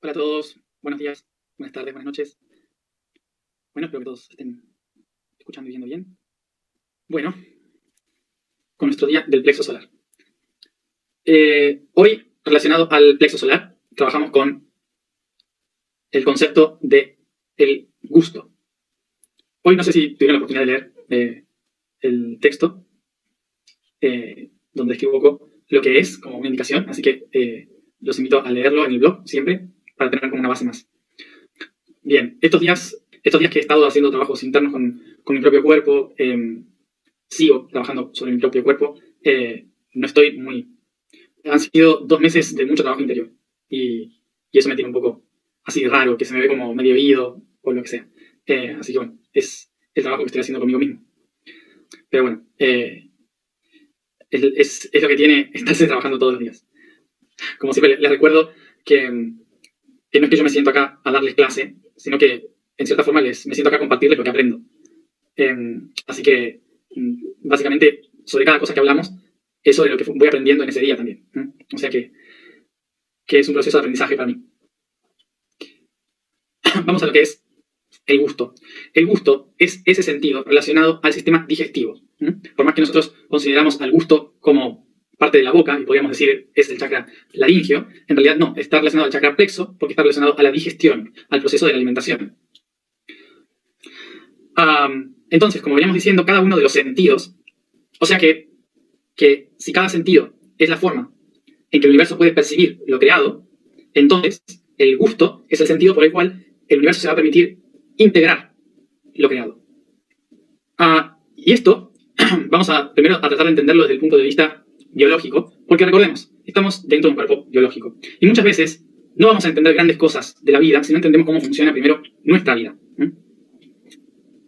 Hola a todos, buenos días, buenas tardes, buenas noches. Bueno, espero que todos estén escuchando y viendo bien. Bueno, con nuestro día del plexo solar. Hoy, relacionado al plexo solar, trabajamos con el concepto de el gusto. Hoy no sé si tuvieron la oportunidad de leer el texto, donde escribo un poco lo que es como una indicación, así que los invito a leerlo en el blog siempre, para tener como una base más. Bien, estos días que he estado haciendo trabajos internos con mi propio cuerpo, sigo trabajando sobre mi propio cuerpo, no estoy muy... Han sido 2 meses de mucho trabajo interior y eso me tiene un poco así raro, que se me ve como medio oído o lo que sea. Así que bueno, es el trabajo que estoy haciendo conmigo mismo. Pero bueno, es lo que tiene estarse trabajando todos los días. Como siempre, les recuerdo que no es que yo me siento acá a darles clase, sino que en cierta forma me siento acá a compartirles lo que aprendo. Así que, básicamente, sobre cada cosa que hablamos, es sobre lo que voy aprendiendo en ese día también. O sea que es un proceso de aprendizaje para mí. Vamos a lo que es el gusto. El gusto es ese sentido relacionado al sistema digestivo. Por más que nosotros consideramos al gusto como parte de la boca, y podríamos decir es el chakra laríngeo, en realidad no, está relacionado al chakra plexo porque está relacionado a la digestión, al proceso de la alimentación. Entonces, como veníamos diciendo, cada uno de los sentidos, o sea que si cada sentido es la forma en que el universo puede percibir lo creado, entonces el gusto es el sentido por el cual el universo se va a permitir integrar lo creado. Y esto vamos a primero a tratar de entenderlo desde el punto de vista biológico, porque recordemos, estamos dentro de un cuerpo biológico. Y muchas veces no vamos a entender grandes cosas de la vida si no entendemos cómo funciona primero nuestra vida.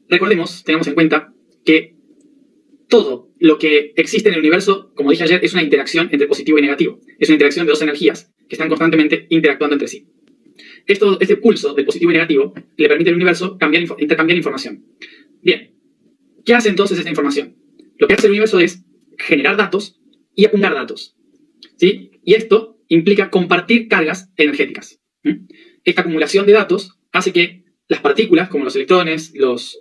Recordemos, tengamos en cuenta que todo lo que existe en el universo, como dije ayer, es una interacción entre positivo y negativo. Es una interacción de dos energías que están constantemente interactuando entre sí. Este pulso de positivo y negativo le permite al universo intercambiar información. Bien, ¿qué hace entonces esta información? Lo que hace el universo es generar datos y acumular datos. ¿Sí? Y esto implica compartir cargas energéticas. Esta acumulación de datos hace que las partículas, como los electrones, los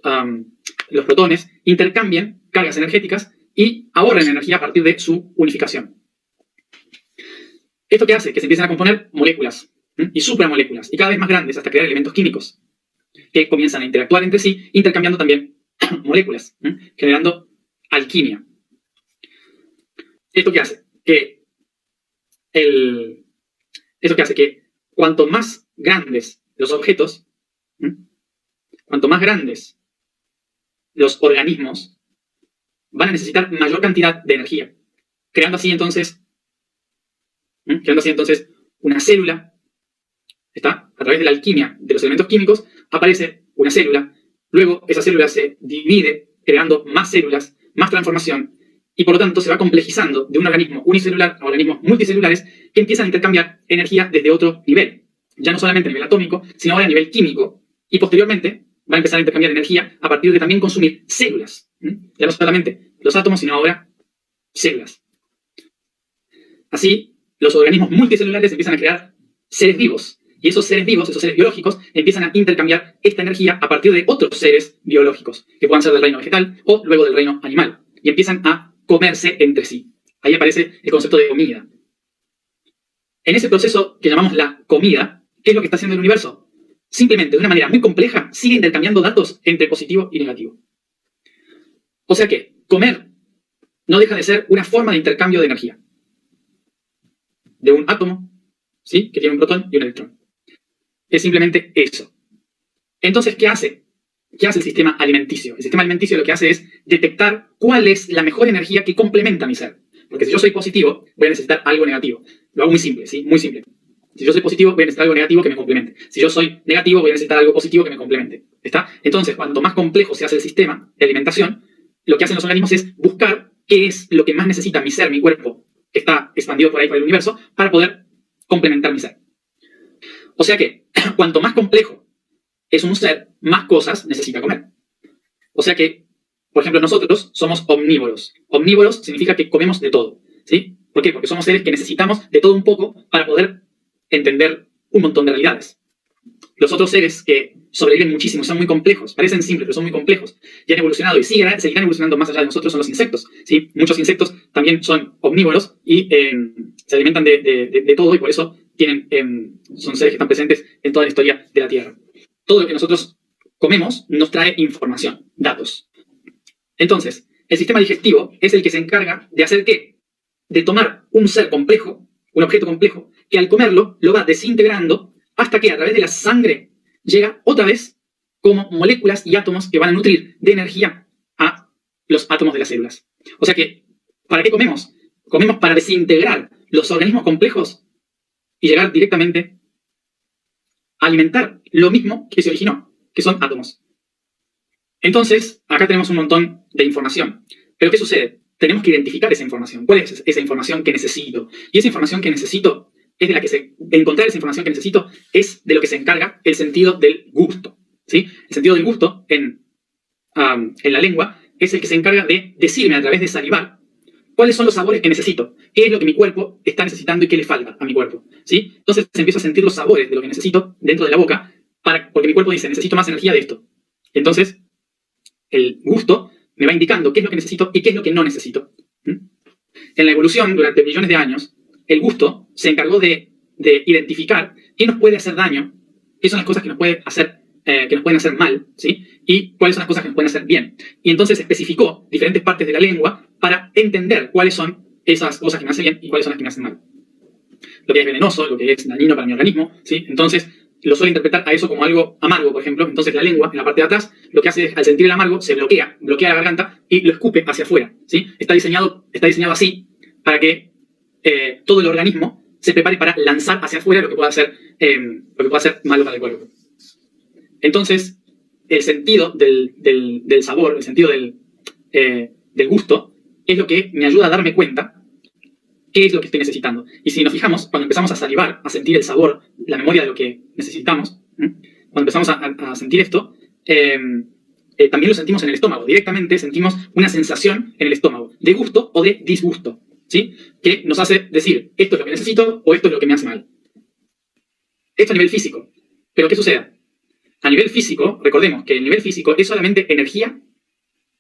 protones, intercambien cargas energéticas y ahorren energía a partir de su unificación. ¿Esto qué hace? Que se empiezan a componer moléculas y supramoléculas, y cada vez más grandes hasta crear elementos químicos que comienzan a interactuar entre sí, intercambiando también moléculas, generando alquimia. ¿Esto qué hace? Esto que hace que cuanto más grandes los objetos, cuanto más grandes los organismos, van a necesitar mayor cantidad de energía, creando así entonces una célula. ¿Está? A través de la alquimia de los elementos químicos aparece una célula, luego esa célula se divide creando más células, más transformación, y por lo tanto se va complejizando de un organismo unicelular a organismos multicelulares que empiezan a intercambiar energía desde otro nivel, ya no solamente a nivel atómico, sino ahora a nivel químico, y posteriormente va a empezar a intercambiar energía a partir de también consumir células, ya no solamente los átomos, sino ahora células. Así, los organismos multicelulares empiezan a crear seres vivos, y esos seres vivos, esos seres biológicos, empiezan a intercambiar esta energía a partir de otros seres biológicos, que puedan ser del reino vegetal o luego del reino animal, y empiezan a comerse entre sí. Ahí aparece el concepto de comida. En ese proceso que llamamos la comida, ¿qué es lo que está haciendo el universo? Simplemente, de una manera muy compleja, sigue intercambiando datos entre positivo y negativo. O sea que comer no deja de ser una forma de intercambio de energía. De un átomo, ¿sí?, que tiene un protón y un electrón. Es simplemente eso. Entonces, ¿qué hace? ¿Qué hace el sistema alimenticio? El sistema alimenticio lo que hace es detectar cuál es la mejor energía que complementa mi ser. Porque si yo soy positivo, voy a necesitar algo negativo. Lo hago muy simple, ¿sí? Muy simple. Si yo soy positivo, voy a necesitar algo negativo que me complemente. Si yo soy negativo, voy a necesitar algo positivo que me complemente. ¿Está? Entonces, cuanto más complejo se hace el sistema de alimentación, lo que hacen los organismos es buscar qué es lo que más necesita mi ser, mi cuerpo, que está expandido por ahí por el universo, para poder complementar mi ser. O sea que, cuanto más complejo es un ser, más cosas necesita comer. O sea que, por ejemplo, nosotros somos omnívoros. Omnívoros significa que comemos de todo, ¿sí? ¿Por qué? Porque somos seres que necesitamos de todo un poco para poder entender un montón de realidades. Los otros seres que sobreviven muchísimo, son muy complejos, parecen simples, pero son muy complejos, y han evolucionado y seguirán evolucionando más allá de nosotros, son los insectos, ¿sí? Muchos insectos también son omnívoros y se alimentan de todo, y por eso son seres que están presentes en toda la historia de la Tierra. Todo lo que nosotros comemos nos trae información, datos. Entonces, el sistema digestivo es el que se encarga de hacer ¿qué? De tomar un ser complejo, un objeto complejo, que al comerlo lo va desintegrando hasta que a través de la sangre llega otra vez como moléculas y átomos que van a nutrir de energía a los átomos de las células. O sea que, ¿para qué comemos? Comemos para desintegrar los organismos complejos y llegar directamente a alimentar lo mismo que se originó, que son átomos. Entonces, acá tenemos un montón de información. ¿Pero qué sucede? Tenemos que identificar esa información. ¿Cuál es esa información que necesito? Y esa información que necesito es de la que encontrar esa información que necesito es de lo que se encarga el sentido del gusto, ¿sí? El sentido del gusto en la lengua es el que se encarga de decirme a través de salivar cuáles son los sabores que necesito, qué es lo que mi cuerpo está necesitando y qué le falta a mi cuerpo, ¿sí? Entonces empiezo a sentir los sabores de lo que necesito dentro de la boca porque mi cuerpo dice, necesito más energía de esto. Entonces, el gusto me va indicando qué es lo que necesito y qué es lo que no necesito. En la evolución, durante millones de años, el gusto se encargó de identificar qué nos puede hacer daño, qué son las cosas que nos pueden hacer mal, ¿sí? Y cuáles son las cosas que nos pueden hacer bien. Y entonces especificó diferentes partes de la lengua para entender cuáles son esas cosas que me hacen bien y cuáles son las que me hacen mal. Lo que es venenoso, lo que es dañino para mi organismo, ¿sí? Entonces lo suele interpretar a eso como algo amargo, por ejemplo. Entonces la lengua, en la parte de atrás, lo que hace es, al sentir el amargo, se bloquea la garganta y lo escupe hacia afuera, ¿sí? Está diseñado así para que todo el organismo se prepare para lanzar hacia afuera lo que pueda ser malo para el cuerpo. Entonces, el sentido del sabor, el sentido del gusto, es lo que me ayuda a darme cuenta qué es lo que estoy necesitando. Y si nos fijamos, cuando empezamos a salivar, a sentir el sabor, la memoria de lo que necesitamos, cuando empezamos a sentir esto, también lo sentimos en el estómago. Directamente sentimos una sensación en el estómago, de gusto o de disgusto, ¿sí? Que nos hace decir, esto es lo que necesito o esto es lo que me hace mal. Esto a nivel físico. Pero ¿qué sucede? A nivel físico, recordemos que el nivel físico es solamente energía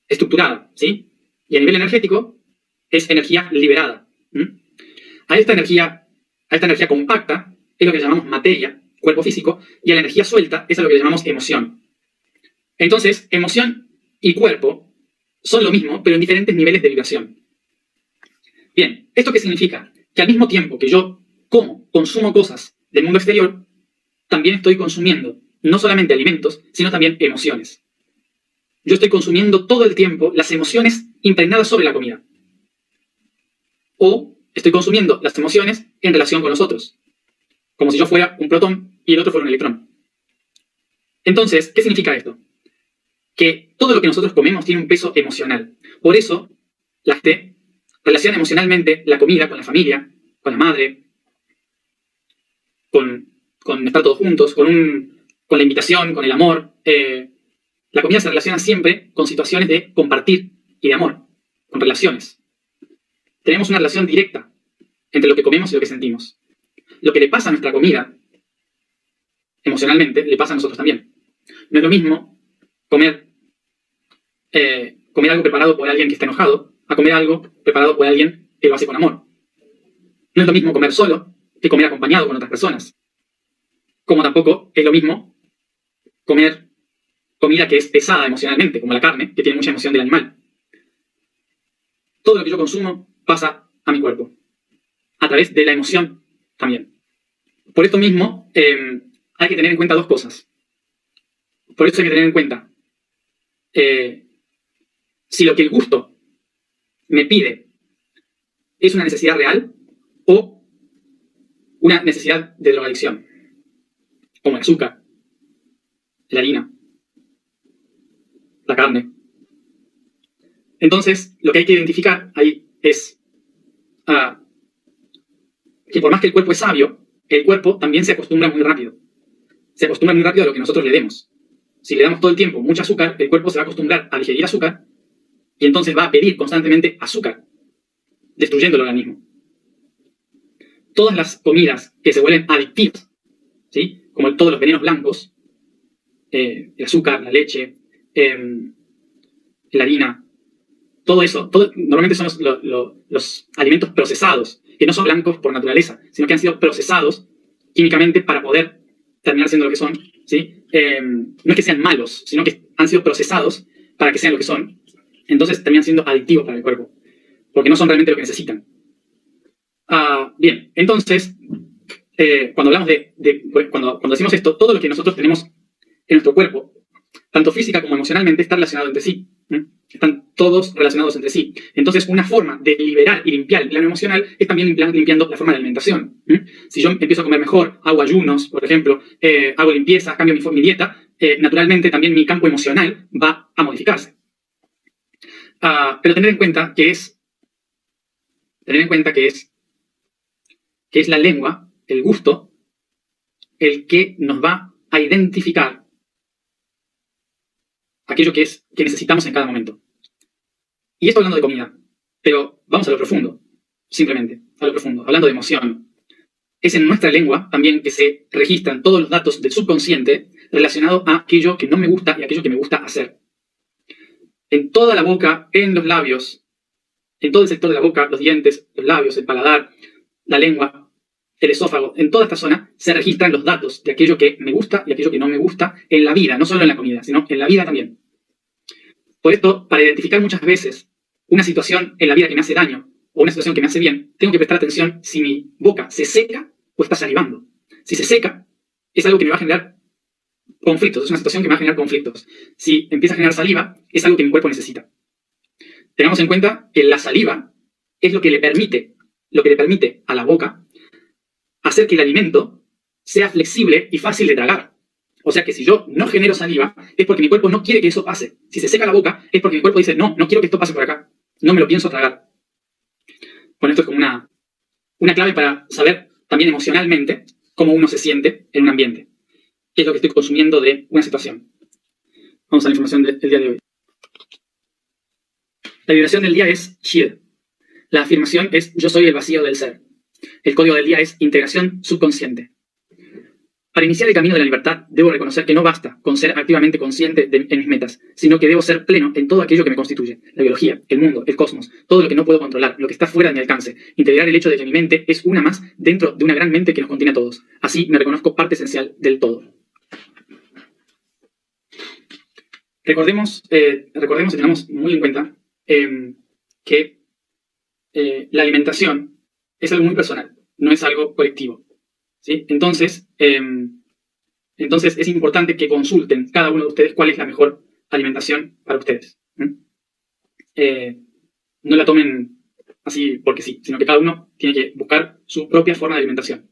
estructurada, ¿sí? Y a nivel energético es energía liberada. A esta energía compacta es lo que llamamos materia, cuerpo físico, y a la energía suelta es a lo que llamamos emoción. Entonces, emoción y cuerpo son lo mismo, pero en diferentes niveles de vibración. Bien, ¿esto qué significa? Que al mismo tiempo que yo consumo cosas del mundo exterior, también estoy consumiendo no solamente alimentos, sino también emociones. Yo estoy consumiendo todo el tiempo las emociones impregnadas sobre la comida. O estoy consumiendo las emociones en relación con los otros. Como si yo fuera un protón y el otro fuera un electrón. Entonces, ¿qué significa esto? Que todo lo que nosotros comemos tiene un peso emocional. Por eso, la gente relaciona emocionalmente la comida con la familia, con la madre, con estar todos juntos, con la invitación, con el amor. La comida se relaciona siempre con situaciones de compartir y de amor, con relaciones. Tenemos una relación directa entre lo que comemos y lo que sentimos. Lo que le pasa a nuestra comida, emocionalmente, le pasa a nosotros también. No es lo mismo comer algo preparado por alguien que está enojado a comer algo preparado por alguien que lo hace con amor. No es lo mismo comer solo que comer acompañado con otras personas. Como tampoco es lo mismo comer comida que es pesada emocionalmente, como la carne, que tiene mucha emoción del animal. Todo lo que yo consumo pasa a mi cuerpo, a través de la emoción también. Por esto mismo, hay que tener en cuenta dos cosas. Por eso hay que tener en cuenta si lo que el gusto me pide es una necesidad real o una necesidad de drogadicción, como el azúcar, la harina, la carne. Entonces, lo que hay que identificar ahí es que por más que el cuerpo es sabio, el cuerpo también se acostumbra muy rápido. Se acostumbra muy rápido a lo que nosotros le demos. Si le damos todo el tiempo mucho azúcar, el cuerpo se va a acostumbrar a digerir azúcar y entonces va a pedir constantemente azúcar, destruyendo el organismo. Todas las comidas que se vuelven adictivas ¿sí? Como todos los venenos blancos, el azúcar, la leche, la harina, todo eso, normalmente son los alimentos procesados, que no son blancos por naturaleza, sino que han sido procesados químicamente para poder terminar siendo lo que son, ¿sí? No es que sean malos, sino que han sido procesados para que sean lo que son. Entonces terminan siendo adictivos para el cuerpo, porque no son realmente lo que necesitan. Bien, entonces, cuando hablamos cuando decimos esto, todo lo que nosotros tenemos en nuestro cuerpo, tanto física como emocionalmente, está relacionado entre sí. Están todos relacionados entre sí. Entonces, una forma de liberar y limpiar el plano emocional es también limpiando la forma de alimentación. Si yo empiezo a comer mejor, hago ayunos, por ejemplo, hago limpieza, cambio mi dieta, naturalmente también mi campo emocional va a modificarse. Pero tener en cuenta que es la lengua, el gusto, el que nos va a identificar aquello que necesitamos en cada momento. Y esto hablando de comida, pero vamos a lo profundo, simplemente, a lo profundo, hablando de emoción. Es en nuestra lengua también que se registran todos los datos del subconsciente relacionados a aquello que no me gusta y aquello que me gusta hacer. En toda la boca, en los labios, en todo el sector de la boca, los dientes, los labios, el paladar, la lengua, el esófago, en toda esta zona se registran los datos de aquello que me gusta y aquello que no me gusta en la vida, no solo en la comida, sino en la vida también. Por esto, para identificar muchas veces una situación en la vida que me hace daño o una situación que me hace bien, tengo que prestar atención si mi boca se seca o está salivando. Si se seca, es algo que me va a generar conflictos, es una situación que me va a generar conflictos. Si empieza a generar saliva, es algo que mi cuerpo necesita. Tengamos en cuenta que la saliva es lo que le permite a la boca hacer que el alimento sea flexible y fácil de tragar. O sea que si yo no genero saliva, es porque mi cuerpo no quiere que eso pase. Si se seca la boca, es porque mi cuerpo dice, no quiero que esto pase por acá. No me lo pienso tragar. Bueno, esto es como una clave para saber también emocionalmente cómo uno se siente en un ambiente. ¿Qué es lo que estoy consumiendo de una situación? Vamos a la información del día de hoy. La vibración del día es Shir. La afirmación es yo soy el vacío del ser. El código del día es integración subconsciente. Para iniciar el camino de la libertad, debo reconocer que no basta con ser activamente consciente en mis metas, sino que debo ser pleno en todo aquello que me constituye. La biología, el mundo, el cosmos, todo lo que no puedo controlar, lo que está fuera de mi alcance. Integrar el hecho de que mi mente es una más dentro de una gran mente que nos contiene a todos. Así me reconozco parte esencial del todo. Recordemos y tengamos muy en cuenta que la alimentación es algo muy personal, no es algo colectivo. ¿Sí? Entonces es importante que consulten cada uno de ustedes cuál es la mejor alimentación para ustedes. No la tomen así porque sí, sino que cada uno tiene que buscar su propia forma de alimentación.